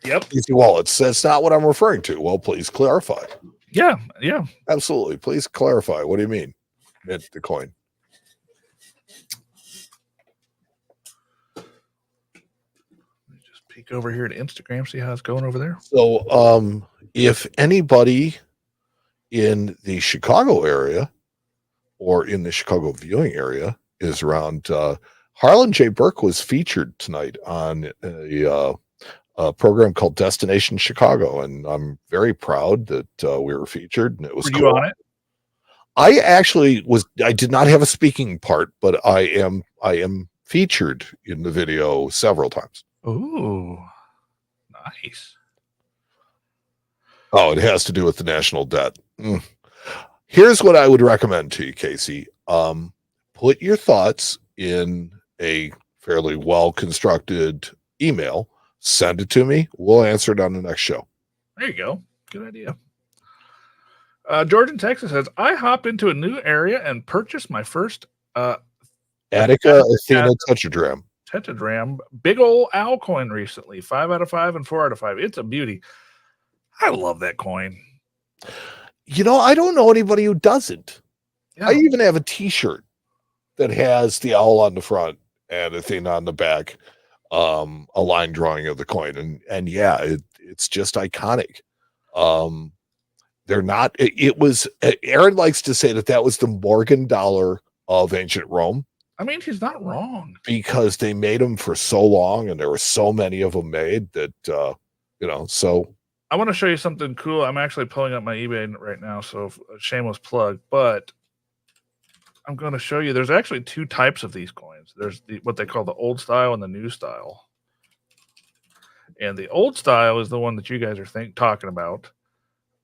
Yep. Easy wallets. That's not what I'm referring to. Well, please clarify. Yeah. Absolutely. Please clarify. What do you mean? Mint the coin. Let me just peek over here to Instagram, see how it's going over there. So if anybody in the Chicago area or in the Chicago viewing area is around, Harlan J. Burke was featured tonight on a program called Destination Chicago, and I'm very proud that we were featured. And it was Were cool. you on it? I actually was. I did not have a speaking part, but I am featured in the video several times. Ooh, nice. Oh, it has to do with the national debt. Here's what I would recommend to you, Casey. Put your thoughts in a fairly well-constructed email. Send it to me. We'll answer it on the next show. There you go. Good idea. George in Texas says, I hopped into a new area and purchased my first Attica Athena Tetradram. big old owl coin recently. 5 out of 5 and 4 out of 5. It's a beauty. I love that coin. You know, I don't know anybody who doesn't. Yeah. I even have a t-shirt that has the owl on the front and Athena on the back, a line drawing of the coin. And yeah, it's just iconic. They're not, it was, Aaron likes to say that was the Morgan dollar of ancient Rome. I mean, he's not wrong. Because they made them for so long and there were so many of them made that, so. I want to show you something cool. I'm actually pulling up my eBay right now, so a shameless plug, but I'm going to show you. There's actually 2 types of these coins. There's what they call the old style and the new style. And the old style is the one that you guys are talking about.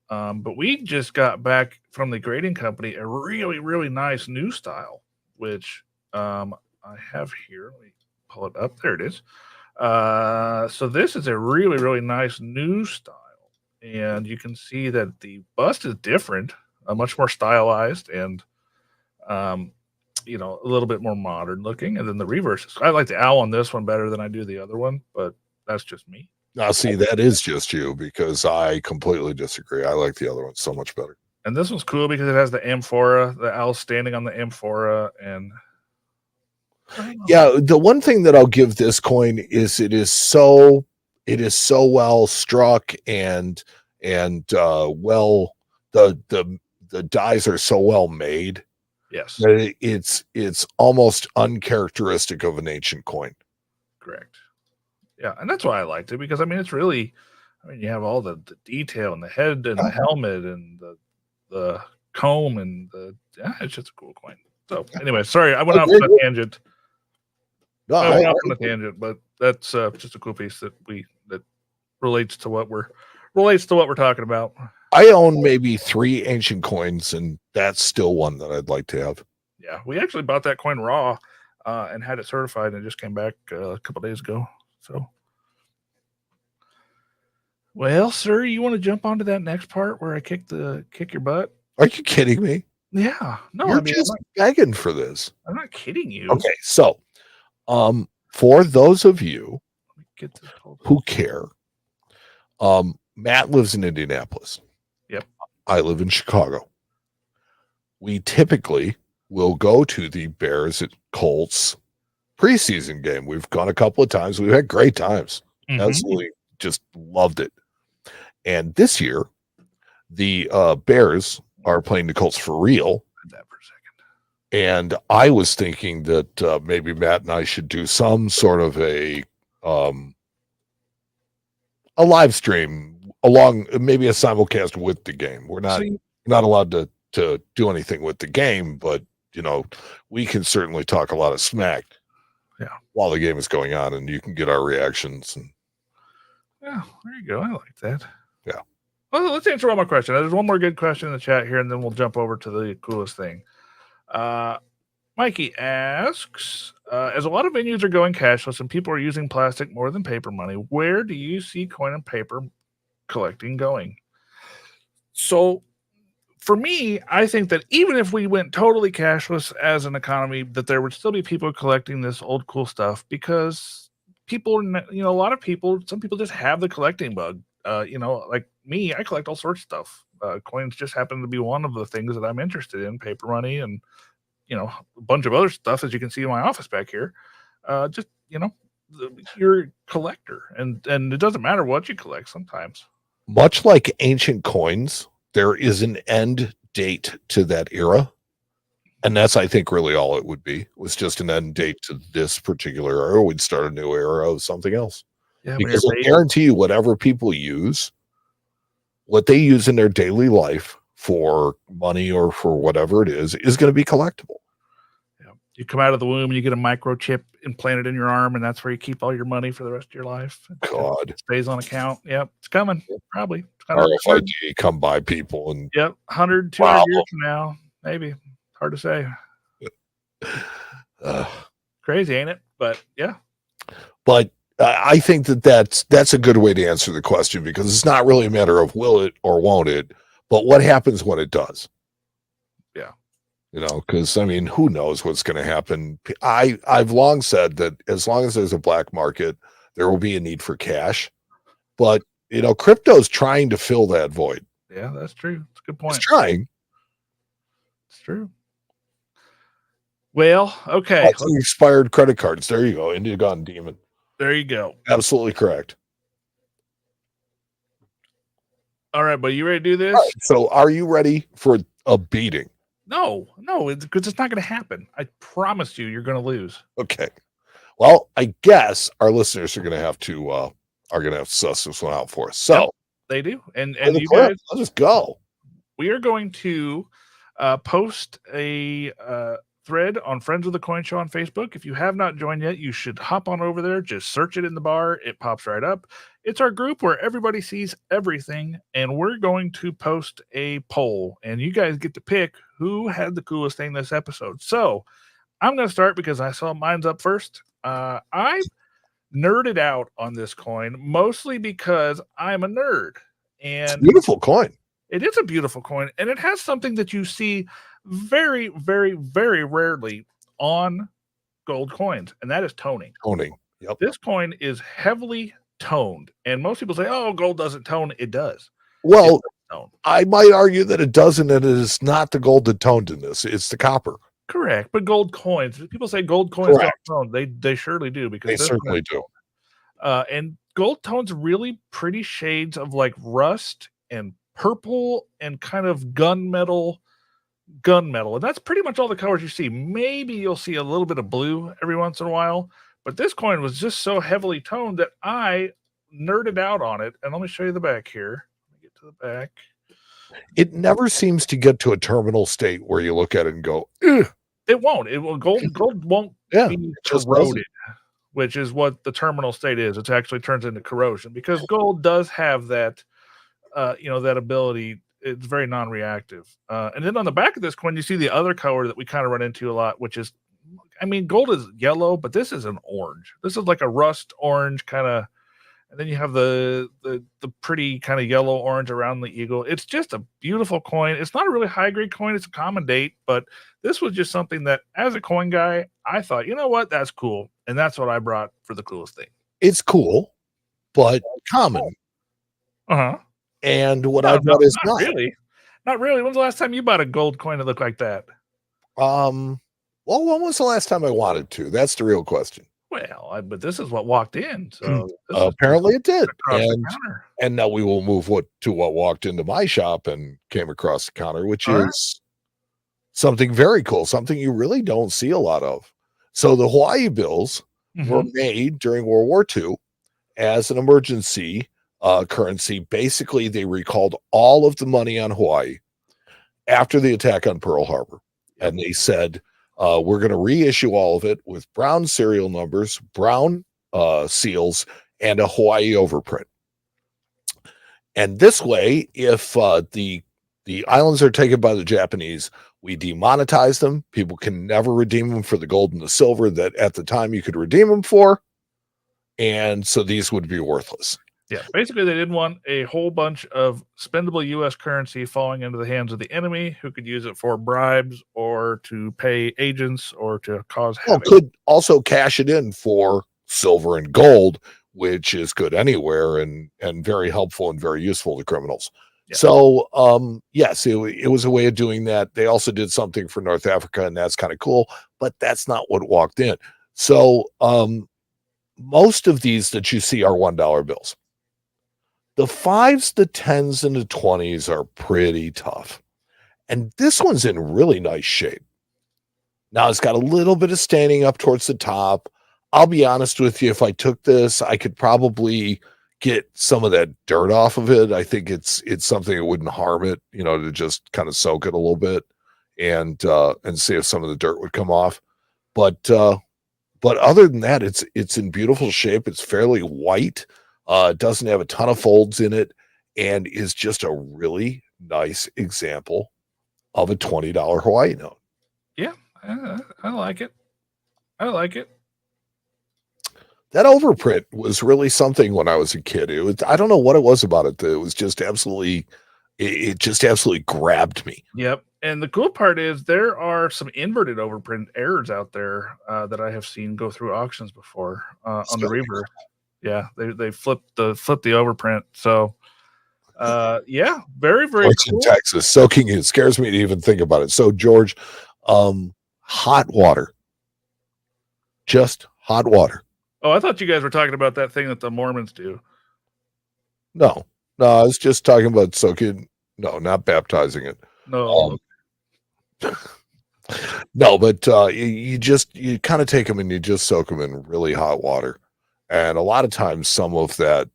But we just got back from the grading company a really, really nice new style, which I have here. Let me pull it up. There it is. So this is a really, really nice new style. And you can see that the bust is different, much more stylized and, a little bit more modern looking. And then the reverse. I like the owl on this one better than I do the other one, but that's just me. Now, see, that is just you because I completely disagree. I like the other one so much better. And this one's cool because it has the amphora, the owl standing on the amphora. And yeah, the one thing that I'll give this coin is it is so well struck and well, the dies are so well made. Yes, that it's almost uncharacteristic of an ancient coin. Correct. Yeah, and that's why I liked it because it's really, you have all the detail in the head and the helmet and the comb and it's just a cool coin. So anyway, sorry, I went off on a tangent. No, I went off on a tangent, but that's just a cool piece that relates to what we're talking about. I own maybe 3 ancient coins, and that's still one that I'd like to have. Yeah, we actually bought that coin raw and had it certified, and it just came back a couple days ago. So, well, sir, you want to jump onto that next part where I kick your butt? Are you kidding me? Yeah, no, you're just begging for this. I'm not kidding you. Okay, so, for those of you who care, Matt lives in Indianapolis. Yep. I live in Chicago. We typically will go to the Bears at Colts preseason game. We've gone a couple of times. We've had great times. Mm-hmm. Absolutely just loved it. And this year, the Bears are playing the Colts for real. That for a second. And I was thinking that maybe Matt and I should do some sort of a live stream along, maybe a simulcast with the game. We're not allowed to do anything with the game, but we can certainly talk a lot of smack. Yeah. While the game is going on, and you can get our reactions. And yeah, there you go. I like that. Yeah. Well, let's answer one more question. There's one more good question in the chat here, and then we'll jump over to the coolest thing. Mikey asks, as a lot of venues are going cashless and people are using plastic more than paper money, where do you see coin and paper collecting going? So for me, I think that even if we went totally cashless as an economy, that there would still be people collecting this old cool stuff because people, a lot of people, some people just have the collecting bug. Like me, I collect all sorts of stuff. Coins just happen to be one of the things that I'm interested in, paper money and, a bunch of other stuff, as you can see in my office back here. You're a collector and it doesn't matter what you collect sometimes. Much like ancient coins, there is an end date to that era. And that's, I think, really all it would be, was just an end date to this particular era. We'd start a new era of something else. Yeah, because I guarantee you, whatever people use, what they use in their daily life for money or for whatever it is going to be collectible. Yeah. You come out of the womb and you get a microchip implanted in your arm, and that's where you keep all your money for the rest of your life. God. It stays on account. Yep, it's coming. Probably. It's 100, RFID come by people and yep, 100, 200 wow. years from now, maybe. Hard to say. Uh, Crazy, ain't it? But yeah. But I think that's a good way to answer the question, because it's not really a matter of will it or won't it, but what happens when it does. Yeah. Because I mean, who knows what's going to happen? I've long said that as long as there's a black market, there will be a need for cash. But crypto's trying to fill that void. Yeah, that's true. It's a good point. It's trying. It's true. Well, okay. Expired credit cards. There you go. India Gone Demon. There you go. Absolutely correct. All right, but you ready to do this? Right, so are you ready for a beating? No, because it's not going to happen. I promise you, you're going to lose. Okay. Well, I guess our listeners are going to have to suss this one out for us. So yep, they do, and you guys, let's just go. We are going to post a thread on Friends of the Coin Show on Facebook. If you have not joined yet, you should hop on over there. Just search it in the bar; it pops right up. It's our group where everybody sees everything, and we're going to post a poll, and you guys get to pick who had the coolest thing this episode. So I'm going to start because I saw mine's up first. I nerded out on this coin mostly because I'm a nerd, and it's a beautiful coin. It is a beautiful coin, and it has something that you see very, very, very rarely on gold coins, and that is toning. Toning. Yep. This coin is heavily toned, and most people say, "Oh, gold doesn't tone." It does. Well, I might argue that it doesn't, and it is not the gold that toned in this; it's the copper. Correct, but gold coins. People say gold coins don't tone. They surely do, because they certainly do. And gold tones really pretty shades of like rust and purple and kind of gunmetal, and that's pretty much all the colors you see. Maybe you'll see a little bit of blue every once in a while, but this coin was just so heavily toned that I nerded out on it. And let me show you the back here. Let me get to the back. It never seems to get to a terminal state where you look at it and go, ugh. It won't. It will. Gold won't be corroded, which is what the terminal state is. It actually turns into corrosion, because gold does have that, that ability. It's very non-reactive. And then on the back of this coin, you see the other color that we kind of run into a lot, which is, I mean, gold is yellow, but this is an orange. This is like a rust orange kind of, and then you have the pretty kind of yellow orange around the eagle. It's just a beautiful coin. It's not a really high grade coin. It's a common date, but this was just something that, as a coin guy, I thought, you know what, that's cool, and that's what I brought for the coolest thing. It's cool, but common. And what I bought is not really. Not really. When's the last time you bought a gold coin that looked like that? Well, when was the last time I wanted to? That's the real question. Well, but this is what walked in. So apparently it did. And now we will move to what walked into my shop and came across the counter, which is something very cool, something you really don't see a lot of. So the Hawaii bills were made during World War II as an emergency currency. Basically, they recalled all of the money on Hawaii after the attack on Pearl Harbor. And they said, we're going to reissue all of it with brown serial numbers, brown seals, and a Hawaii overprint. And this way, if the islands are taken by the Japanese, we demonetize them. People can never redeem them for the gold and the silver that at the time you could redeem them for. And so these would be worthless. Yeah, basically they didn't want a whole bunch of spendable U.S. currency falling into the hands of the enemy, who could use it for bribes or to pay agents or to cause havoc. Could also cash it in for silver and gold, which is good anywhere and very helpful and very useful to criminals. Yeah. So, yes, it was a way of doing that. They also did something for North Africa, and that's kind of cool, but that's not what walked in. So, most of these that you see are $1 bills. The 5s, the 10s, and the 20s are pretty tough. And this one's in really nice shape. Now, it's got a little bit of staining up towards the top. I'll be honest with you, if I took this, I could probably get some of that dirt off of it. I think it's something that wouldn't harm it, to just kind of soak it a little bit and see if some of the dirt would come off. but other than that, it's in beautiful shape. It's fairly white. It doesn't have a ton of folds in it, and is just a really nice example of a $20 Hawaii note. Yeah, I like it. I like it. That overprint was really something when I was a kid. It was, I don't know what it was about it that it was just absolutely, it just absolutely grabbed me. Yep. And the cool part is there are some inverted overprint errors out there that I have seen go through auctions before on the reverse. Yeah, they flipped the overprint. So yeah, very George cool. in Texas, soaking it scares me to even think about it. So George, hot water, just hot water. Oh, I thought you guys were talking about that thing that the Mormons do. No, I was just talking about soaking. No, not baptizing it. No. No, but you kind of take them and you just soak them in really hot water, and a lot of times some of that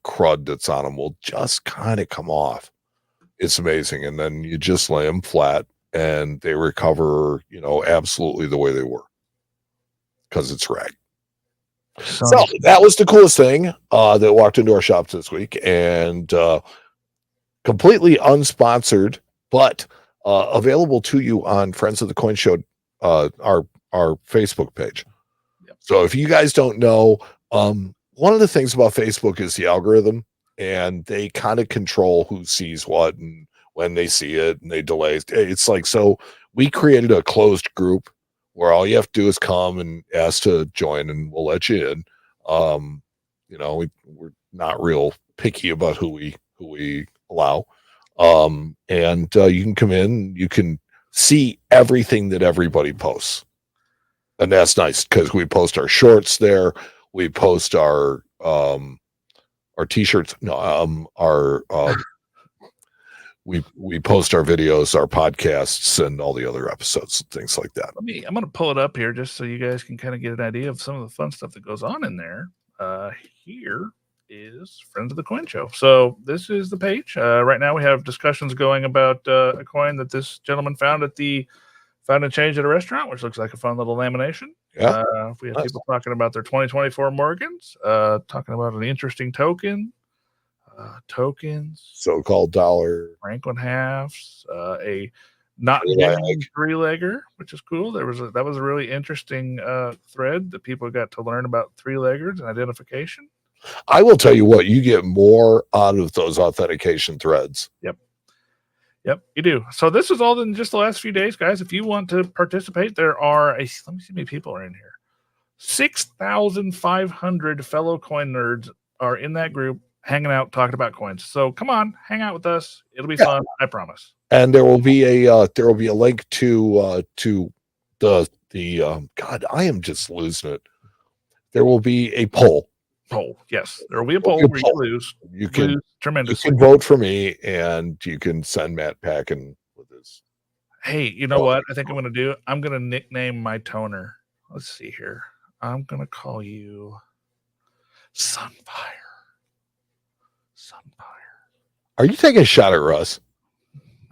crud that's on them will just kind of come off. It's amazing, and then you just lay them flat, and they recover, absolutely the way they were, because it's rag. So that was the coolest thing that walked into our shops this week, and completely unsponsored, but available to you on Friends of the Coin Show, our Facebook page. Yep. So if you guys don't know, one of the things about Facebook is the algorithm, and they kind of control who sees what and when they see it, and they delay. It's like, so we created a closed group where all you have to do is come and ask to join, and we'll let you in. We're not real picky about who we allow. And you can come in, you can see everything that everybody posts. And that's nice because we post our shorts there. We post our t-shirts. No, we post our videos, our podcasts, and all the other episodes and things like that. I'm going to pull it up here just so you guys can kind of get an idea of some of the fun stuff that goes on in there. Here is Friends of the Coin Show. So this is the page. Right now we have discussions going about a coin that this gentleman found and changed at a restaurant, which looks like a fun little lamination. Yeah. We have people talking about their 2024 Morgans, talking about an interesting token. Tokens, so-called dollar Franklin halves, a not genuine three-legger, which is cool. That was a really interesting thread that people got to learn about three-leggers and identification. I will tell you what, you get more out of those authentication threads. Yep, you do. So this is all in just the last few days, guys. If you want to participate, there are let me see how many people are in here. 6,500 fellow coin nerds are in that group, hanging out, talking about coins. So come on, hang out with us. It'll be fun, I promise. And there will be a link to the God, I am just losing it. There will be a poll. Yes, there will be a poll where you lose. You can lose tremendously. You can vote for me, and you can send Matt packing with his. Hey, you know what? I think I'm going to do. I'm going to nickname my toner. Let's see here. I'm going to call you Sunfire. Are you taking a shot at Russ?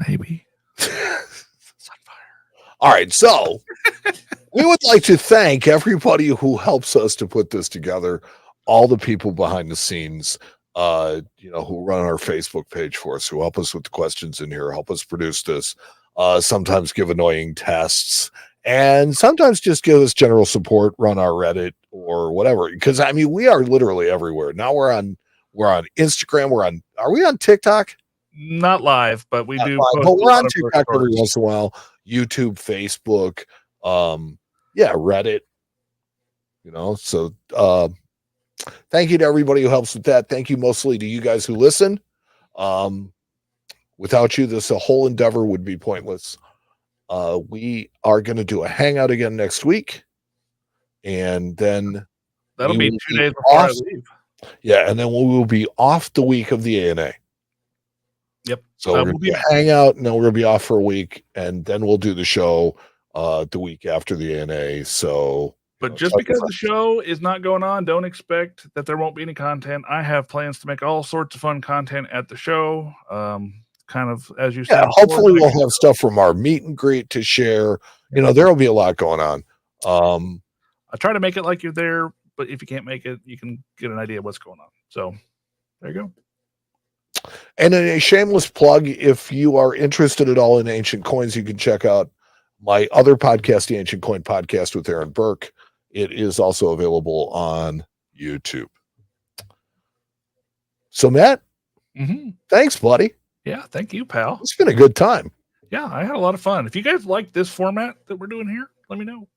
Maybe. Sunfire. All right, so we would like to thank everybody who helps us to put this together. All the people behind the scenes, who run our Facebook page for us, who help us with the questions in here, help us produce this. Sometimes give annoying tests, and sometimes just give us general support. Run our Reddit or whatever, because we are literally everywhere now. We're on Instagram. Are we on TikTok? Not live, but we do. But we're on TikTok every once in a while. YouTube, Facebook, Reddit. So thank you to everybody who helps with that. Thank you mostly to you guys who listen. Without you, this whole endeavor would be pointless. We are going to do a hangout again next week, and then that'll be 2 days before I leave. Yeah, and then we will be off the week of the ANA. Yep. So we're going to hang out, and then we're going to be off for a week, and then we'll do the show the week after the ANA. So, but just because the show is not going on, don't expect that there won't be any content. I have plans to make all sorts of fun content at the show. Kind of, as you said. Hopefully we'll have stuff from our meet and greet to share. There will be a lot going on. I try to make it like you're there, but if you can't make it, you can get an idea of what's going on. So there you go. And a shameless plug, if you are interested at all in ancient coins, you can check out my other podcast, the Ancient Coin Podcast with Aaron Burke. It is also available on YouTube. So, Matt, thanks, buddy. Yeah, thank you, pal. It's been a good time. Yeah, I had a lot of fun. If you guys like this format that we're doing here, let me know.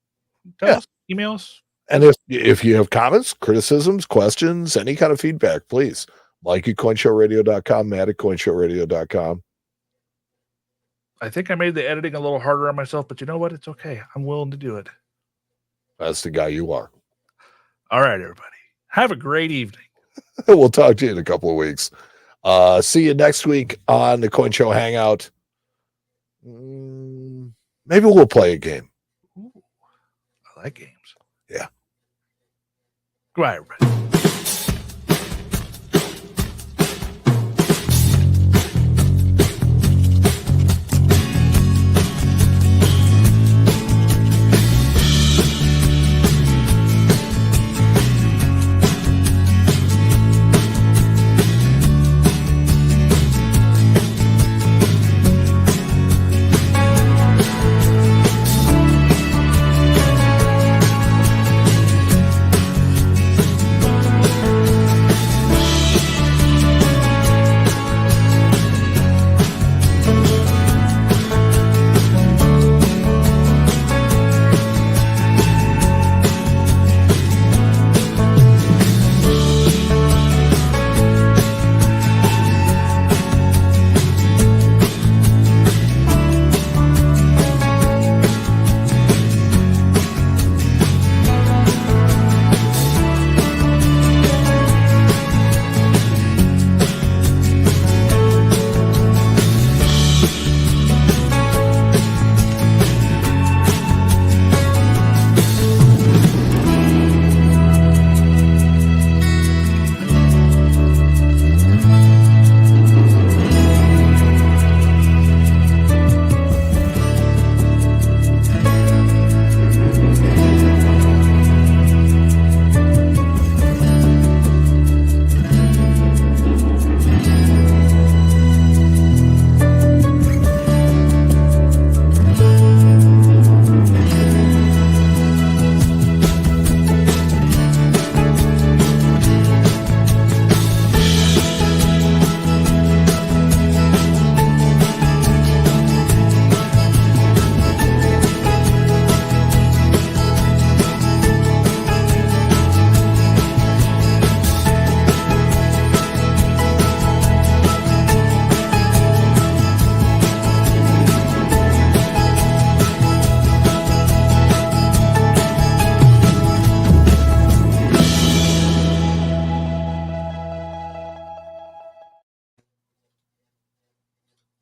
Tell us, email us. And if you have comments, criticisms, questions, any kind of feedback, please, Mike at coinshowradio.com, Matt at coinshowradio.com. I think I made the editing a little harder on myself, but you know what? It's okay. I'm willing to do it. That's the guy you are. All right, everybody. Have a great evening. We'll talk to you in a couple of weeks. See you next week on the Coin Show Hangout. Maybe we'll play a game. Ooh, I like games. Yeah. Goodbye, everybody.